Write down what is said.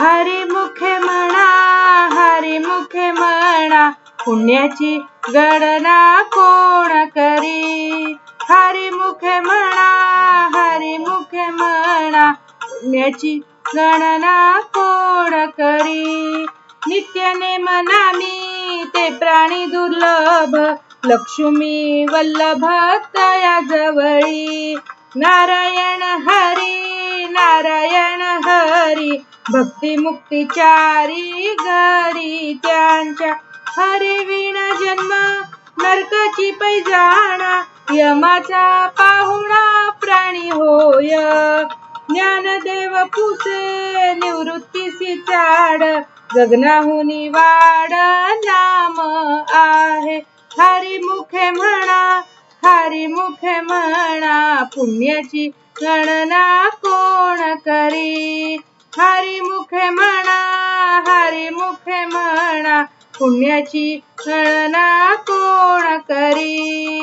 हरिमुखे म्हणा, हरिमुखे म्हणा, पुण्याची गणना कोण करी. हरिमुखे म्हणा, हरिमुखे म्हणा, पुण्याची गणना कोण करी. नित्य नेम नामी ते प्राणी दुर्लभ, लक्ष्मी वल्लभ तया जवळी. नारायण हरी, नारायण हरी, भक्ती मुक्तीचारी घरी त्यांच्या. हरिविण जन्म नरकाची पैजाणा, यमाचा पाहुणा प्राणी होय. ज्ञानदेव पुसे निवृत्तीसी चाड, गगनाहुनी वाड नाम आहे. हरिमुखे म्हणा, हरिमुखे म्हणा, पुण्याची गणना कोण करी. हरिमुखे म्हणा, हरिमुखे म्हणा, पुण्याची गणना कोण करी.